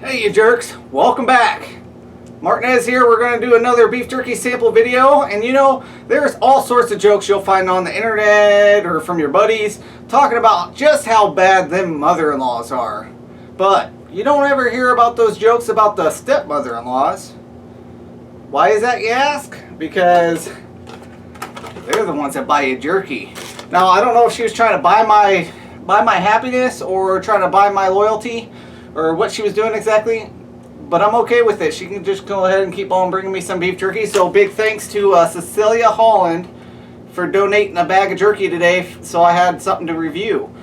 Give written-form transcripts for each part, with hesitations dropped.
Hey you jerks, welcome back. MartNezz here. We're going to do another beef jerky sample video, and you know, there's all sorts of jokes you'll find on the internet or from your buddies talking about just how bad them mother-in-laws are. But you don't ever hear about those jokes about the stepmother-in-laws. Why is that, you ask? Because they're the ones that buy you jerky. Now, I don't know if she was trying to buy my happiness or trying to buy my loyalty, or what she was doing exactly, but I'm okay with it. She can just go ahead and keep on bringing me some beef jerky. So big thanks to Cecilia Holland for donating a bag of jerky today, so I had something to review.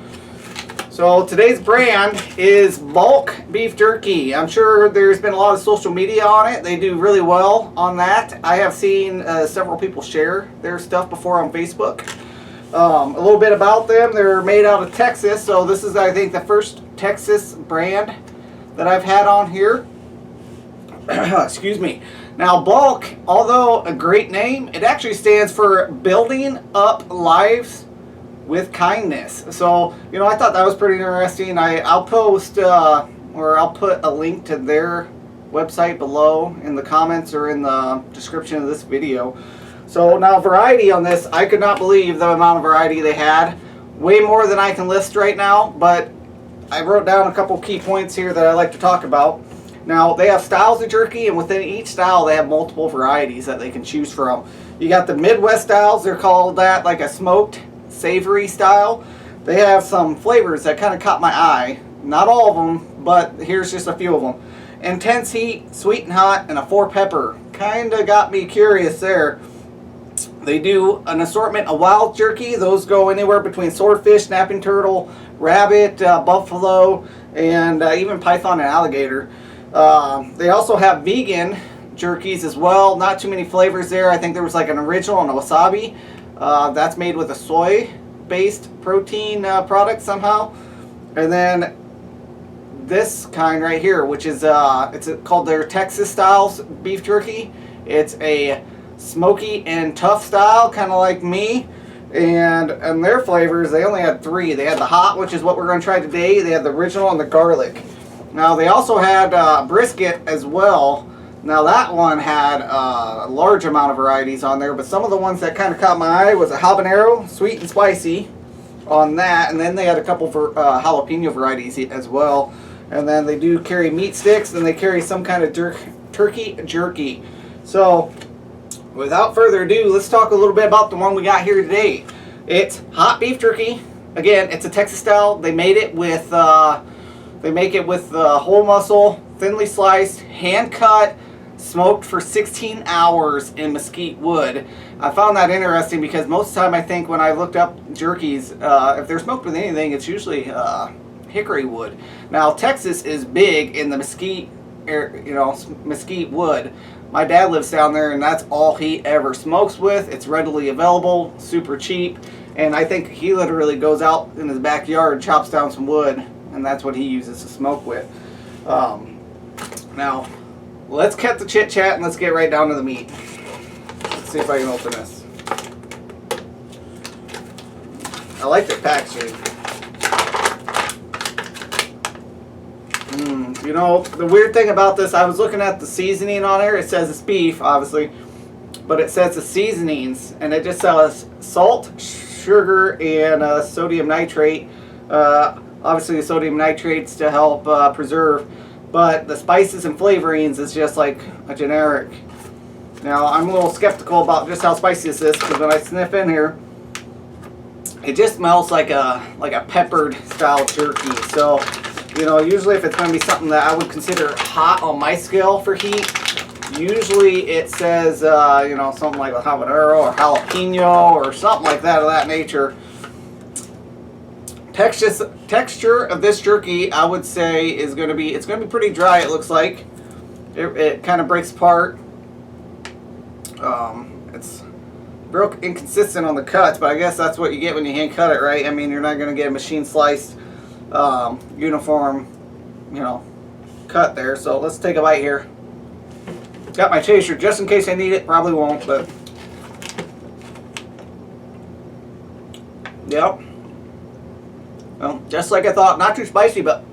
So today's brand is bulk beef jerky. I'm sure there's been a lot of social media on it. They do really well on that. I have seen several people share their stuff before on Facebook. A little bit about them. They're made out of Texas, so this is, I think, the first Texas brand that I've had on here. Excuse me. Now, bulk, although a great name, it actually stands for building up lives with kindness. So, you know, I thought that was pretty interesting. I'll post or I'll put a link to their website below in the comments or in the description of this video. So now, variety on this, I could not believe the amount of variety they had. Way more than I can list right now, but I wrote down a couple key points here that I like to talk about. Now, they have styles of jerky, and within each style they have multiple varieties that they can choose from. You got the Midwest styles, they're called that, like a smoked savory style. They have some flavors that kind of caught my eye. Not all of them, but here's just a few of them. Intense heat, sweet and hot, and a 4-pepper. Kind of got me curious there. They do an assortment of wild jerky. Those go anywhere between swordfish, snapping turtle, rabbit, buffalo, and even python and alligator. They also have vegan jerkies as well. Not too many flavors there. I think there was like an original and a wasabi. That's made with a soy-based protein product somehow. And then this kind right here, which is it's called their Texas Styles beef jerky. It's a smoky and tough style, kind of like me. And their flavors, they only had 3. They had the hot, which is what we're going to try today. They had the original and the garlic. Now, they also had brisket as well. Now, that one had a large amount of varieties on there, but some of the ones that kind of caught my eye was a habanero, sweet and spicy on that. And then they had a couple for jalapeno varieties as well. And then they do carry meat sticks, and they carry some kind of turkey jerky. So, without further ado, let's talk a little bit about the one we got here today. It's hot beef jerky. Again, it's a Texas style. They made it with, they make it with whole muscle, thinly sliced, hand cut, smoked for 16 hours in mesquite wood. I found that interesting because most of the time I think when I looked up jerkies, if they're smoked with anything, it's usually hickory wood. Now, Texas is big in the mesquite, mesquite wood. My dad lives down there, and that's all he ever smokes with. It's readily available, super cheap, and I think he literally goes out in his backyard, chops down some wood, and that's what he uses to smoke with. Now, let's cut the chit-chat and let's get right down to the meat. Let's see if I can open this. I like the packaging. You know, the weird thing about this, I was looking at the seasoning on here. It says it's beef, obviously, but it says the seasonings, and it just says salt, sugar, and sodium nitrate. Obviously, the sodium nitrate's to help preserve, but the spices and flavorings is just like a generic. Now, I'm a little skeptical about just how spicy this is, because when I sniff in here, it just smells like a peppered style jerky. So, you know, usually if it's going to be something that I would consider hot on my scale for heat, usually it says, you know, something like a habanero or jalapeno or something like that of that nature. Texture of this jerky, I would say, is going to be, it's going to be pretty dry, it looks like. It kind of breaks apart. It's real inconsistent on the cuts, but I guess that's what you get when you hand cut it, right? I mean, you're not going to get a machine sliced uniform, you know, cut there. So let's take a bite here. Got my chaser just in case I need it. Probably won't, but yep. Well, just like I thought, not too spicy, but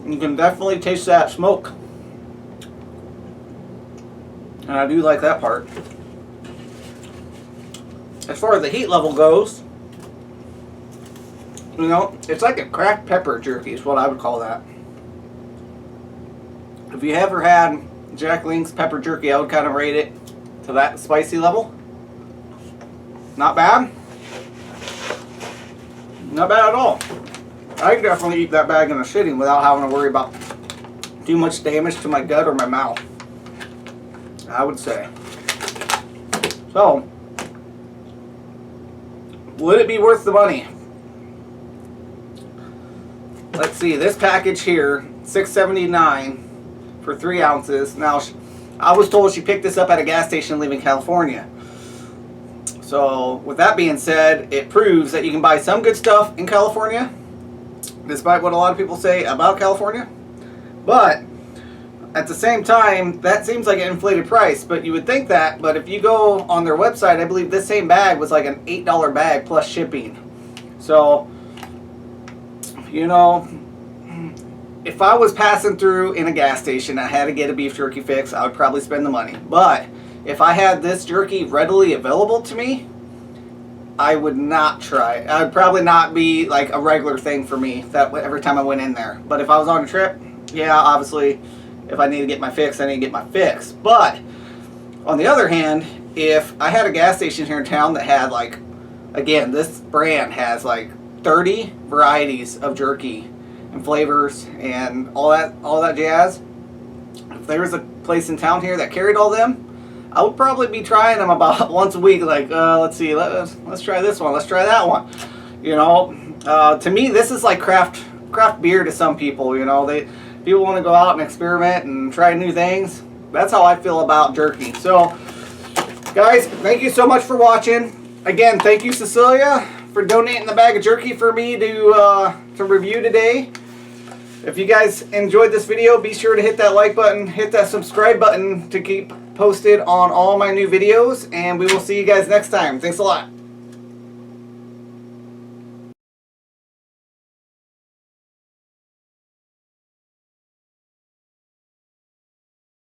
You can definitely taste that smoke. And I do like that part. As far as the heat level goes, you know, it's like a cracked pepper jerky is what I would call that. If you ever had Jack Link's pepper jerky, I would kind of rate it to that spicy level. Not bad. Not bad at all. I could definitely eat that bag in a sitting without having to worry about too much damage to my gut or my mouth, I would say. So, would it be worth the money? Let's see, this package here, $6.79 for 3 ounces. Now, I was told she picked this up at a gas station leaving California. So, with that being said, it proves that you can buy some good stuff in California, despite what a lot of people say about California. But, at the same time, that seems like an inflated price, but you would think that, but if you go on their website, I believe this same bag was like an $8 bag plus shipping. So, you know, if I was passing through in a gas station, I had to get a beef jerky fix, I would probably spend the money. But if I had this jerky readily available to me, I would not try it. I would probably not be like a regular thing for me that every time I went in there. But if I was on a trip, yeah, obviously, if I need to get my fix, I need to get my fix. But on the other hand, if I had a gas station here in town that had like, again, this brand has like 30 varieties of jerky and flavors and all that jazz. If there was a place in town here that carried all them, I would probably be trying them about once a week. Like, let's see, let's try this one, let's try that one. You know, to me, this is like craft beer to some people. You know, people want to go out and experiment and try new things. That's how I feel about jerky. So, guys, thank you so much for watching. Again, thank you, Cecilia, for donating the bag of jerky for me to review today. If you guys enjoyed this video, be sure to hit that like button, hit that subscribe button to keep posted on all my new videos, and we will see you guys next time. Thanks a lot.